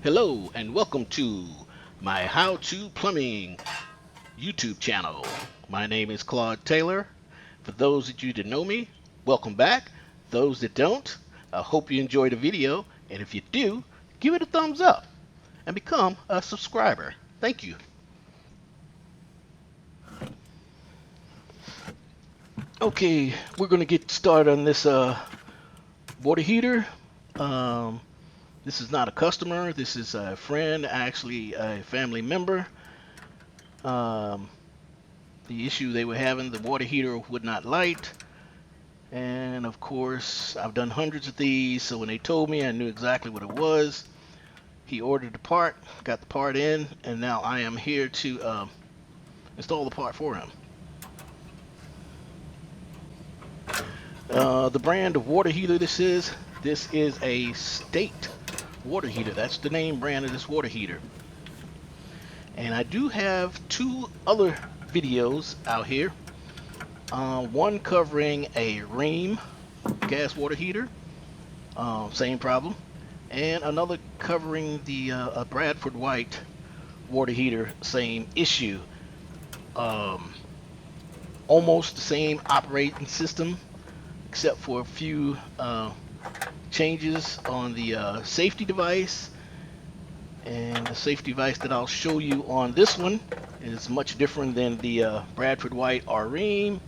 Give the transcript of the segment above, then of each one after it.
Hello and welcome to my How to Plumbing YouTube channel. My name is Claude Taylor. For those of you that know me, welcome back. Those that don't, I hope you enjoyed the video, and if you do, give it a thumbs up and become a subscriber. Thank you. Okay, we're going to get started on this water heater. Um, this is not a customer. This is a friend, actually a family member. Um, the issue they were having, the water heater would not light. And of course, I've done hundreds of these, so when they told me, I knew exactly what it was. He ordered the part, got the part in, and now I am here to install the part for him. The brand of water heater this is a State water heater. That's the name brand of this water heater. And I do have two other videos out here. One covering a Rheem gas water heater, same problem, and another covering the Bradford White water heater, same issue. Almost the same operating system, except for a few changes on the safety device. And the safety device that I'll show you on this one is much different than the Bradford White or Rheem.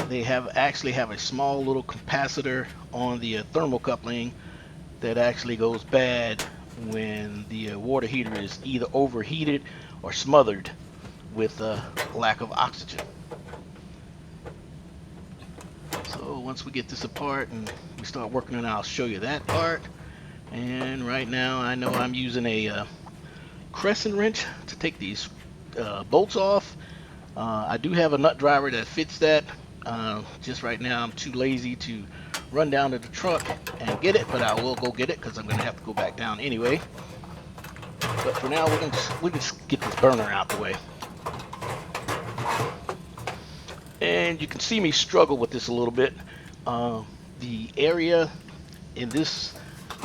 They actually have a small little capacitor on the thermocoupling that actually goes bad when the water heater is either overheated or smothered with lack of oxygen. So once we get this apart and we start working on it, I'll show you that part. And right now I know I'm using a crescent wrench to take these bolts off. I do have a nut driver that fits that. Just right now I'm too lazy to run down to the truck and get it, but I will go get it because I'm going to have to go back down anyway. But for now we can just get this burner out the way. And you can see me struggle with this a little bit. The area in this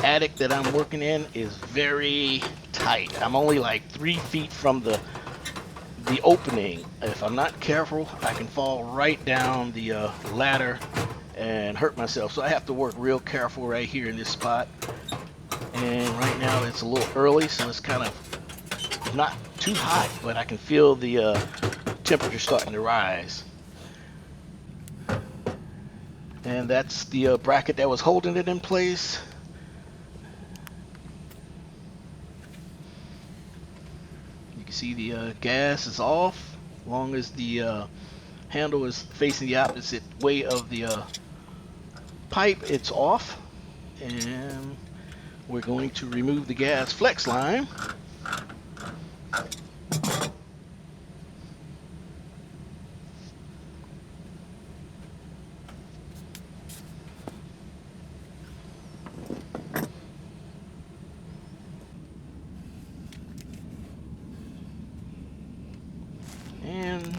attic that I'm working in is very tight. I'm only like 3 feet from the opening. If I'm not careful, I can fall right down the ladder and hurt myself. So I have to work real careful right here in this spot. And right now it's a little early, so it's kind of not too hot, but I can feel the temperature starting to rise. And that's the bracket that was holding it in place. You can see the gas is off. As long as the handle is facing the opposite way of the pipe, it's off. And we're going to remove the gas flex line. And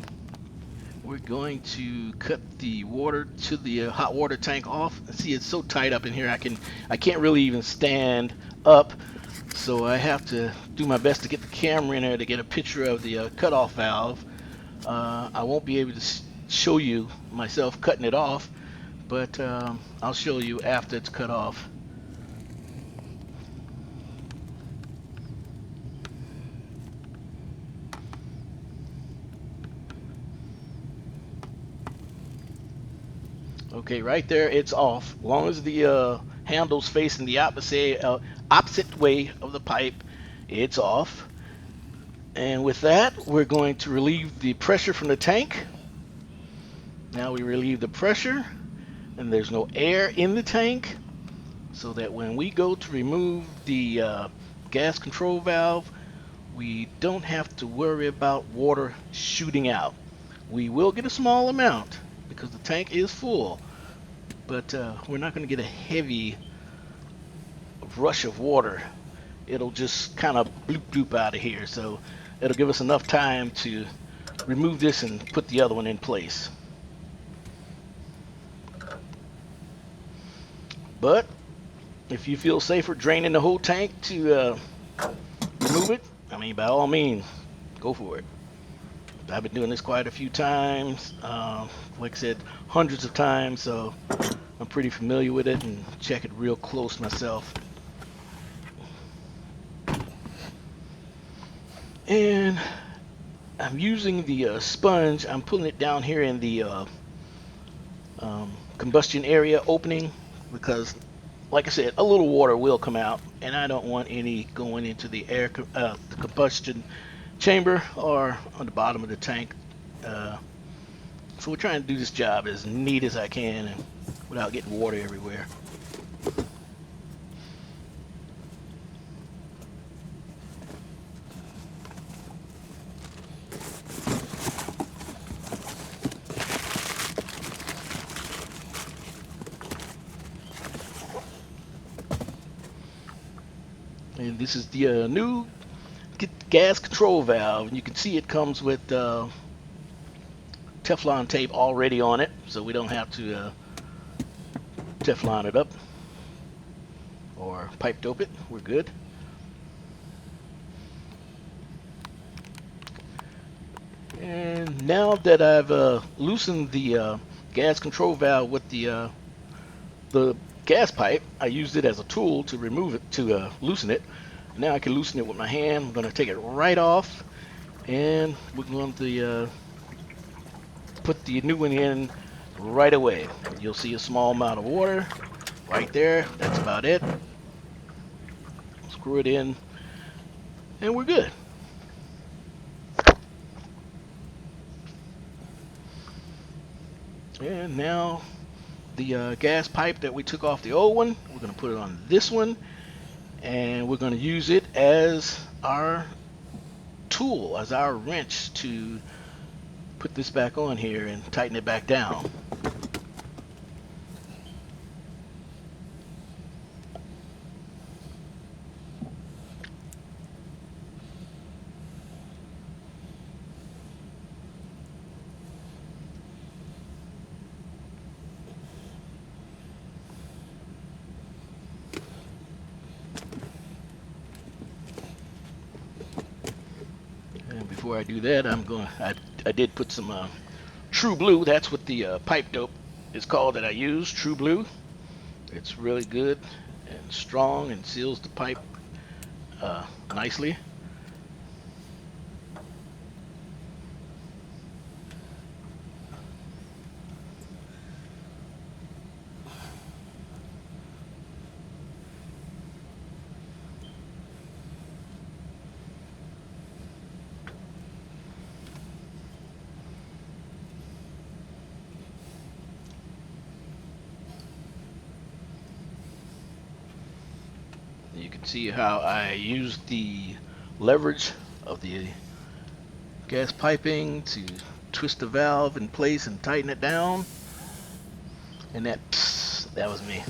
we're going to cut the water to the hot water tank off. See, it's so tight up in here I can't really even stand up, so I have to do my best to get the camera in there to get a picture of the cutoff valve. I won't be able to show you myself cutting it off, but I'll show you after it's cut off. Okay, right there, it's off. As long as the handle's facing the opposite way of the pipe, it's off. And with that, we're going to relieve the pressure from the tank. Now we relieve the pressure, and there's no air in the tank, so that when we go to remove the gas control valve, we don't have to worry about water shooting out. We will get a small amount because the tank is full, but we're not going to get a heavy rush of water. It'll just kind of bloop bloop out of here, so it'll give us enough time to remove this and put the other one in place. But if you feel safer draining the whole tank to remove it, I mean, by all means, go for it. I've been doing this quite a few times. Like I said, hundreds of times, so I'm pretty familiar with it and check it real close myself. And I'm using the sponge. I'm pulling it down here in the combustion area opening because, like I said, a little water will come out, and I don't want any going into the the combustion chamber or on the bottom of the tank. Uh, so we're trying to do this job as neat as I can and without getting water everywhere. And this is the new gas control valve. And you can see it comes with Teflon tape already on it, so we don't have to Teflon it up or pipe dope it. We're good. And now that I've loosened the gas control valve with the gas pipe, I used it as a tool to remove it, to loosen it. Now I can loosen it with my hand. I'm going to take it right off, and we're going to put the new one in right away. You'll see a small amount of water right there. That's about it. Screw it in, and we're good. And now the gas pipe that we took off the old one, we're going to put it on this one, and we're going to use it as our tool, as our wrench to put this back on here and tighten it back down. And before I do that, I did put some True Blue. That's what the pipe dope is called that I use, True Blue. It's really good and strong and seals the pipe nicely. You can see how I use the leverage of the gas piping to twist the valve in place and tighten it down. And that was me.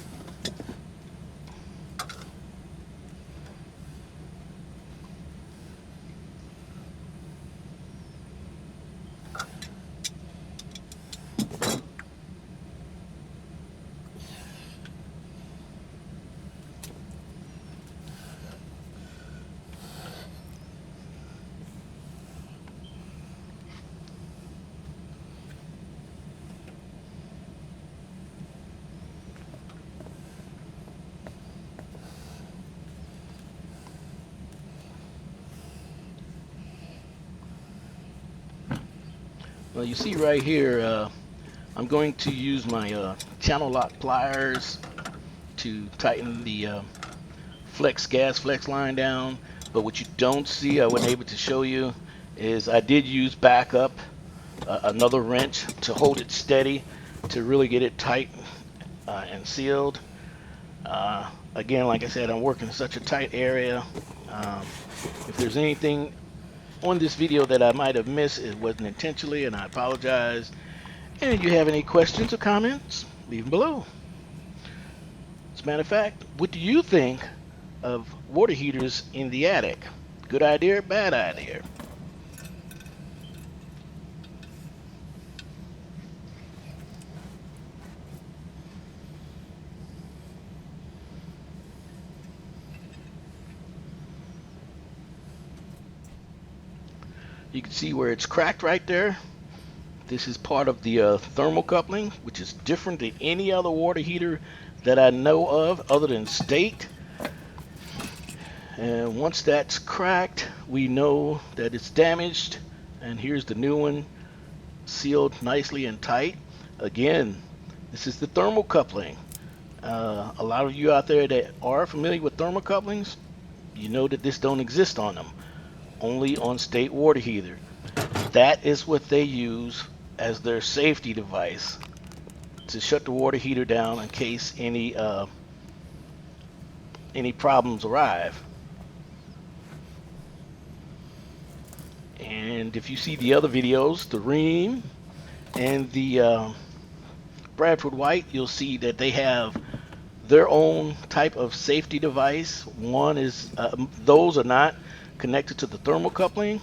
Well, you see right here, I'm going to use my channel lock pliers to tighten the gas flex line down. But what you don't see, I wasn't able to show you, is I did use backup, another wrench to hold it steady, to really get it tight and sealed. Again, like I said, I'm working in such a tight area. If there's anything on this video that I might have missed, it wasn't intentionally, and I apologize. And if you have any questions or comments, leave them below. As a matter of fact, what do you think of water heaters in the attic? Good idea, bad idea? You can see where it's cracked right there. This is part of the thermocoupling, which is different than any other water heater that I know of other than State. And once that's cracked, we know that it's damaged. And here's the new one, sealed nicely and tight. Again, this is the thermocoupling. A lot of you out there that are familiar with thermocouplings, you know that this don't exist on them, only on State water heater. That is what they use as their safety device to shut the water heater down in case any problems arrive. And if you see the other videos, the Ream and the Bradford White, you'll see that they have their own type of safety device. One is, those are not connected to the thermocoupling.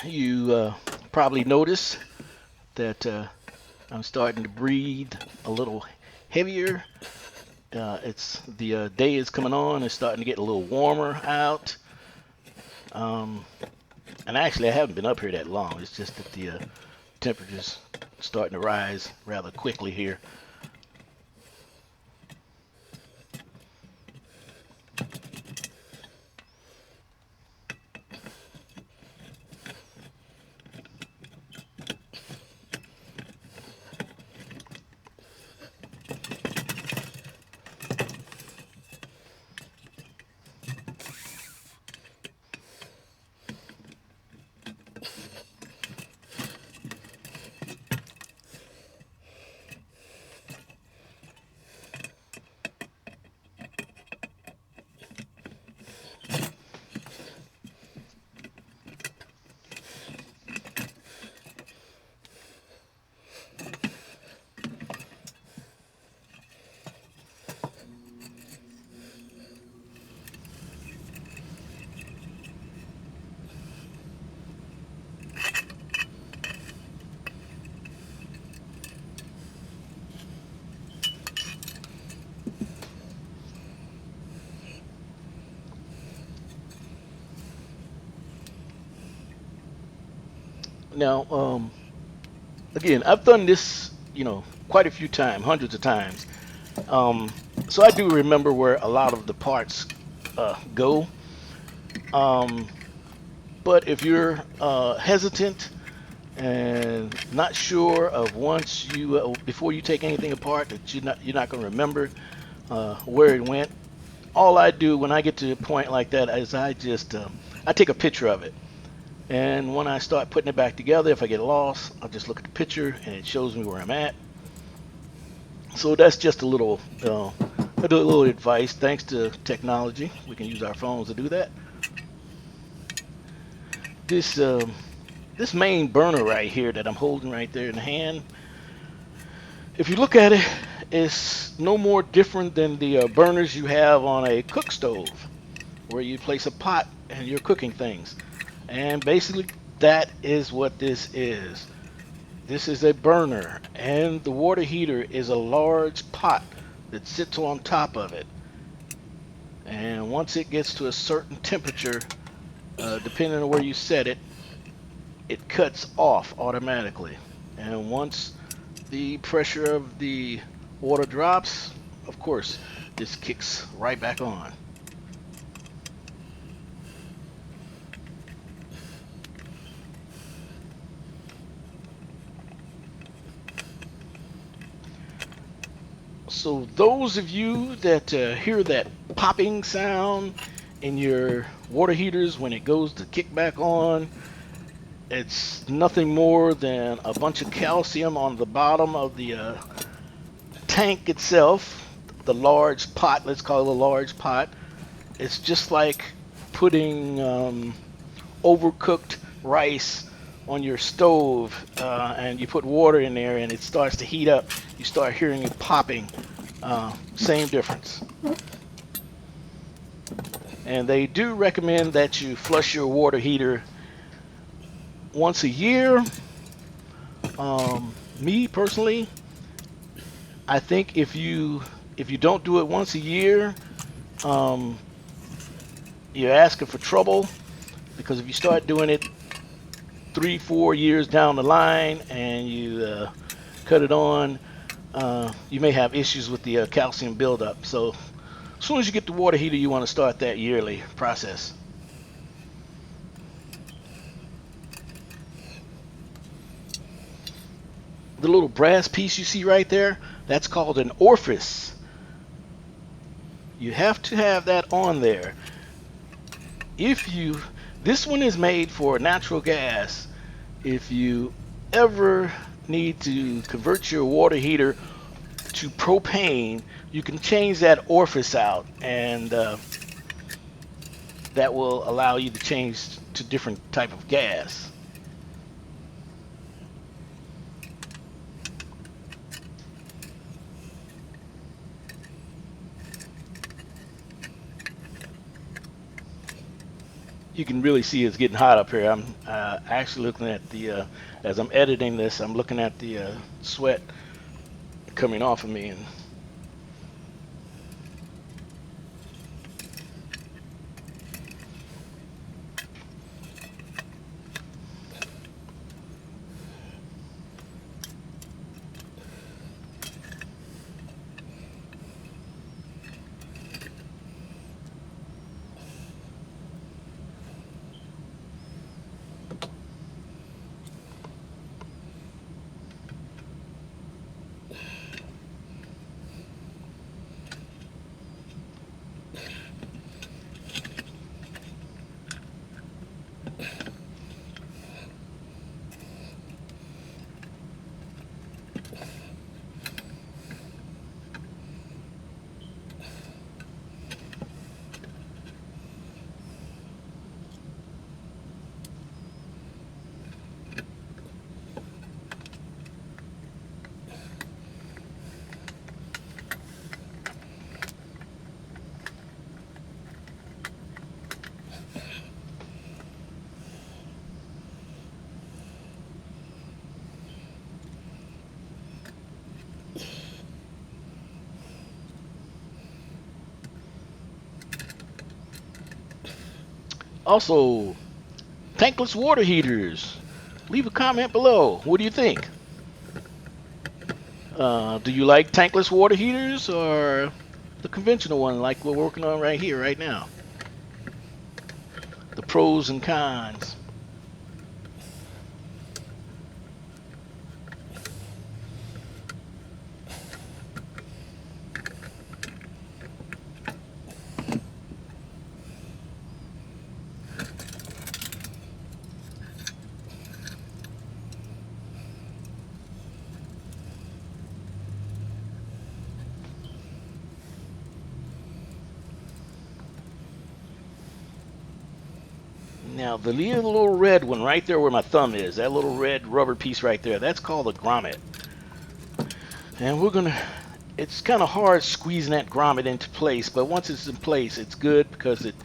You probably notice that I'm starting to breathe a little heavier. It's the day is coming on. It's starting to get a little warmer out. Um, and actually, I haven't been up here that long. It's just that the temperature's starting to rise rather quickly here. Now, again, I've done this, quite a few times, hundreds of times. Um, so I do remember where a lot of the parts go. Um, but if you're hesitant and not sure of once you before you take anything apart that you're not going to remember where it went, all I do when I get to a point like that is I take a picture of it. And when I start putting it back together, if I get lost, I'll just look at the picture and it shows me where I'm at. So that's just a little advice. Thanks to technology, we can use our phones to do that. This main burner right here that I'm holding right there in the hand, if you look at it, is no more different than the burners you have on a cook stove, where you place a pot and you're cooking things. And basically, that is what this is. This is a burner, and the water heater is a large pot that sits on top of it. And once it gets to a certain temperature, depending on where you set it, it cuts off automatically. And once the pressure of the water drops, of course, this kicks right back on. So those of you that hear that popping sound in your water heaters when it goes to kick back on, it's nothing more than a bunch of calcium on the bottom of the tank itself, the large pot, let's call it a large pot. It's just like putting overcooked rice on your stove and you put water in there and it starts to heat up. You start hearing it popping. Same difference. And they do recommend that you flush your water heater once a year. Me personally, I think if you don't do it once a year, you're asking for trouble, because if you start doing it 3-4 years down the line and you cut it on, you may have issues with the calcium buildup. So as soon as you get the water heater, you want to start that yearly process. The little brass piece you see right there, that's called an orifice. You have to have that on there. This one is made for natural gas. If you ever need to convert your water heater to propane, you can change that orifice out, and that will allow you to change to different type of gas. You can really see it's getting hot up here. I'm actually looking at the, as I'm editing this, I'm looking at the sweat coming off of me. And also, tankless water heaters. Leave a comment below. What do you think? Do you like tankless water heaters or the conventional one like we're working on right here, right now? The pros and cons. Now, the little red one right there where my thumb is, that little red rubber piece right there, that's called a grommet. And we're going to it's kind of hard squeezing that grommet into place, but once it's in place, it's good because it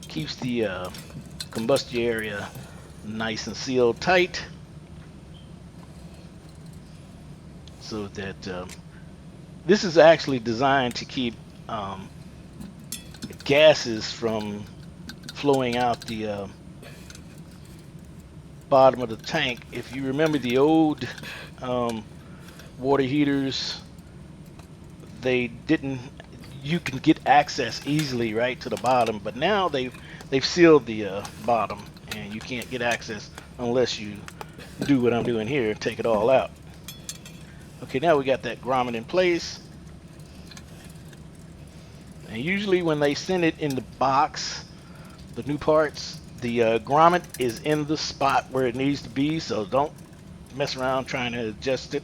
keeps the combustion area nice and sealed tight, so that this is actually designed to keep um, gases from flowing out the bottom of the tank. If you remember the old um, water heaters, they didn't, you can get access easily right to the bottom, but now they've sealed the bottom, and you can't get access unless you do what I'm doing here and take it all out. Okay, now we got that grommet in place, and usually when they send it in the box, the new parts, the grommet is in the spot where it needs to be, so don't mess around trying to adjust it.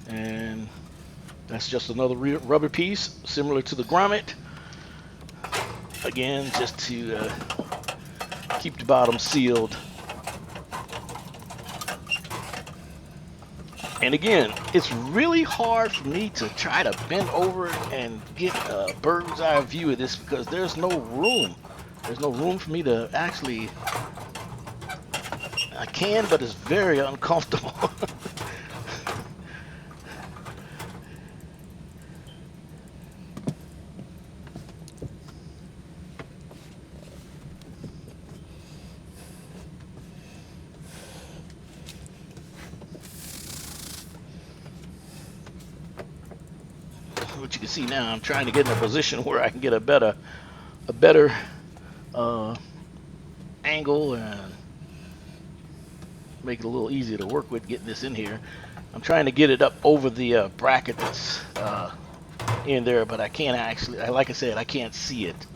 And that's just another rubber piece similar to the grommet, again just to keep the bottom sealed. And again, it's really hard for me to try to bend over and get a bird's eye view of this because there's no room. There's no room for me to actually, I can, but it's very uncomfortable. What you can see now, I'm trying to get in a position where I can get a better uh, angle and make it a little easier to work with getting this in here. I'm trying to get it up over the bracket that's in there, but I can't actually, like I said, I can't see it.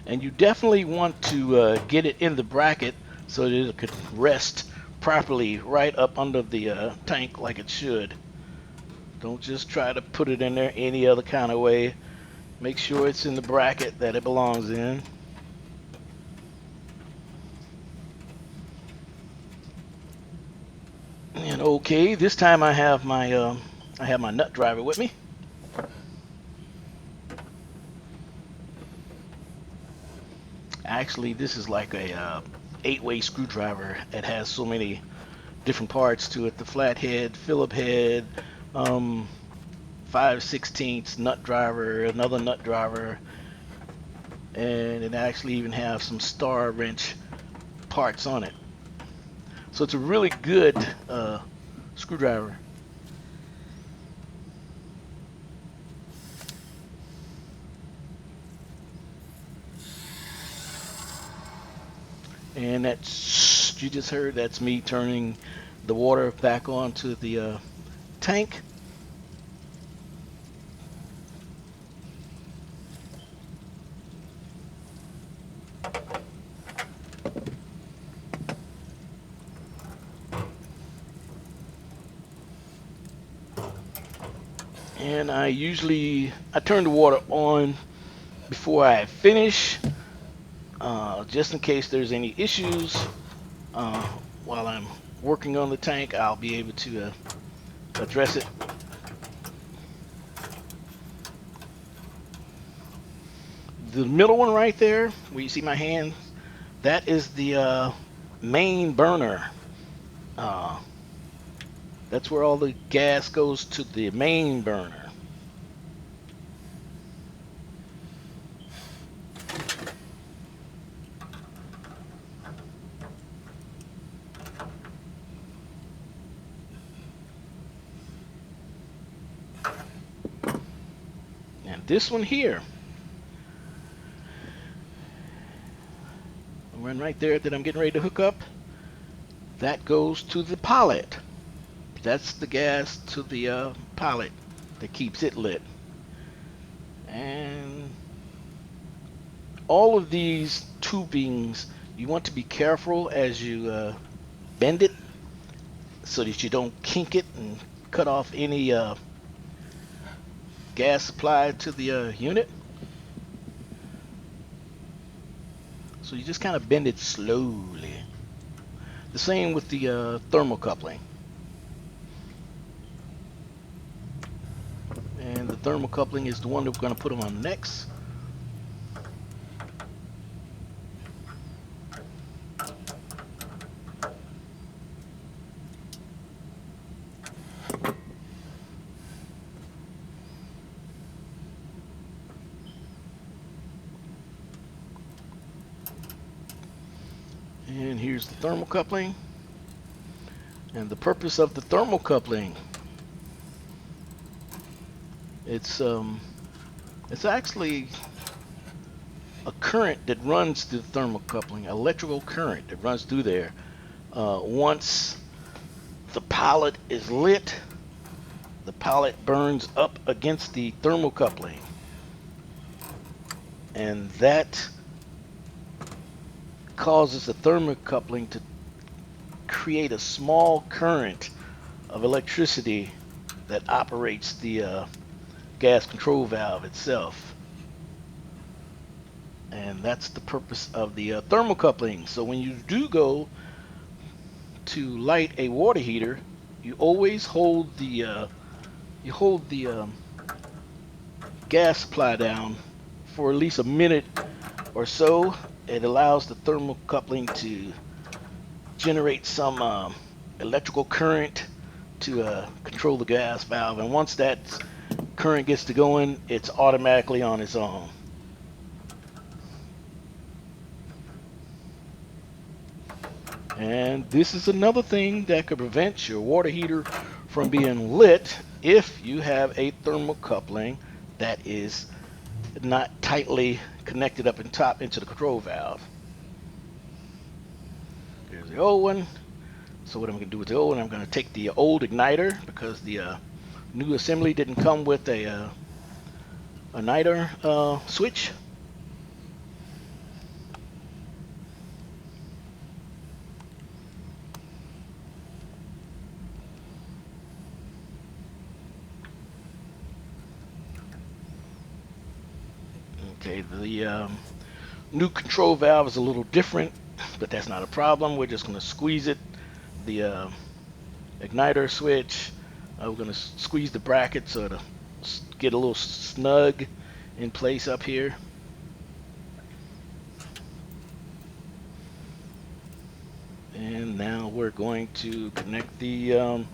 And you definitely want to get it in the bracket so that it could rest properly right up under the tank like it should. Don't just try to put it in there any other kind of way. Make sure it's in the bracket that it belongs in. And okay, this time I have my nut driver with me. Actually, this is like a 8-way screwdriver. It has so many different parts to it. The flathead, Phillip head, 5/16 nut driver, another nut driver, and it actually even has some star wrench parts on it. So it's a really good screwdriver. And that's, you just heard, that's me turning the water back onto the tank. And I turn the water on before I finish, just in case there's any issues while I'm working on the tank. I'll be able to address it. The middle one right there, where you see my hand, that is the main burner. That's where all the gas goes, to the main burner. And this one here, the one right there that I'm getting ready to hook up, that goes to the pilot. That's the gas to the pilot that keeps it lit. And all of these tubings, you want to be careful as you bend it so that you don't kink it and cut off any gas supply to the unit. So you just kind of bend it slowly. The same with the thermocoupling. And the thermocoupling is the one that we're going to put on next. And here's the thermocoupling. And the purpose of the thermocoupling, it's actually a current that runs through the thermocoupling, electrical current that runs through there. Once the pilot is lit, the pilot burns up against the thermocoupling, and that causes the thermocoupling to create a small current of electricity that operates the gas control valve itself. And that's the purpose of the thermocoupling. So when you do go to light a water heater, you always hold the gas supply down for at least a minute or so. It allows the thermocoupling to generate some electrical current to control the gas valve, and once that current gets to going, it's automatically on its own. And this is another thing that could prevent your water heater from being lit if you have a thermocoupling that is not tightly connected up and top into the control valve. There's the old one. So what I'm going to do with the old one, I'm going to take the old igniter, because the new assembly didn't come with a igniter switch. Okay, the new control valve is a little different, but that's not a problem. We're just going to squeeze it, the igniter switch. We're going to squeeze the bracket so to get a little snug in place up here. And now we're going to connect the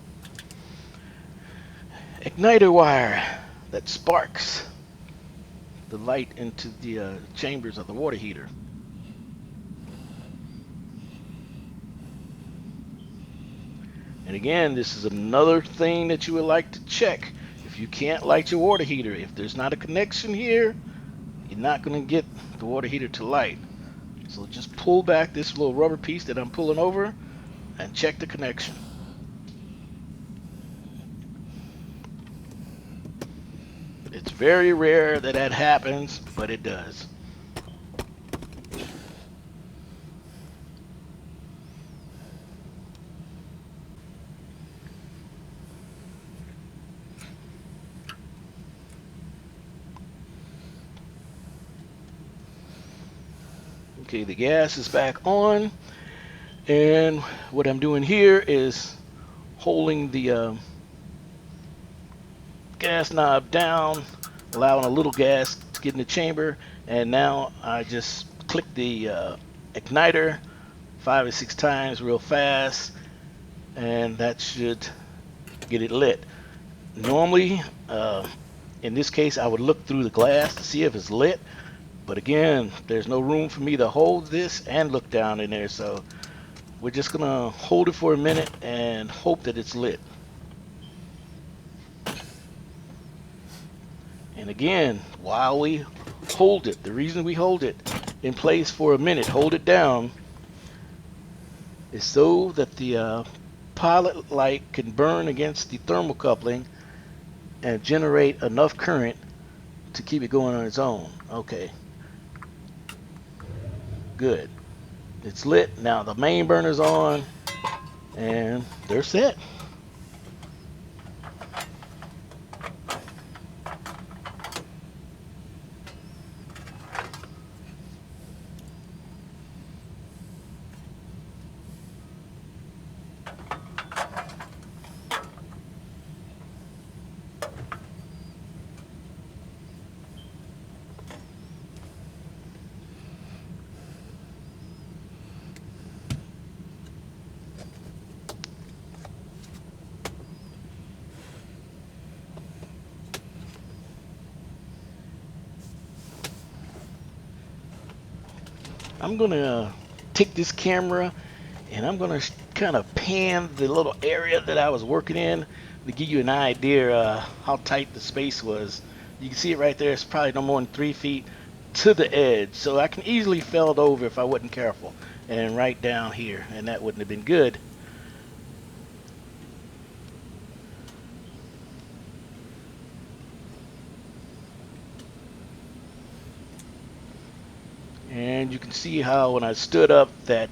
igniter wire that sparks the light into the chambers of the water heater. And again, this is another thing that you would like to check. If you can't light your water heater, if there's not a connection here, you're not going to get the water heater to light. So just pull back this little rubber piece that I'm pulling over and check the connection. It's very rare that that happens, but it does. Okay, the gas is back on, and what I'm doing here is holding the gas knob down, allowing a little gas to get in the chamber, and now I just click the igniter 5 or 6 times real fast, and that should get it lit. Normally, in this case, I would look through the glass to see if it's lit, but again, there's no room for me to hold this and look down in there, so we're just gonna hold it for a minute and hope that it's lit. And again, while we hold it, the reason we hold it in place for a minute, hold it down, is so that the pilot light can burn against the thermocoupling and generate enough current to keep it going on its own. Okay, good. It's lit. Now the main burner's on, and they're set. I'm gonna take this camera and I'm gonna kind of pan the little area that I was working in to give you an idea how tight the space was. You can see it right there. It's probably no more than 3 feet to the edge, so I can easily fell it over if I wasn't careful. And right down here, and that wouldn't have been good. And you can see how when I stood up, that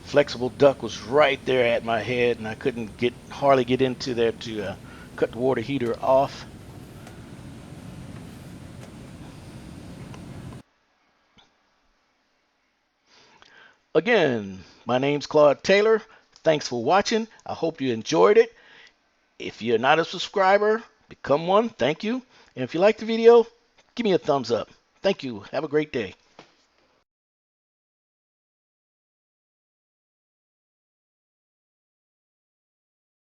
flexible duct was right there at my head, and I couldn't hardly get into there to cut the water heater off. Again, my name's Claude Taylor. Thanks for watching. I hope you enjoyed it. If you're not a subscriber, become one. Thank you. And if you like the video, give me a thumbs up. Thank you. Have a great day.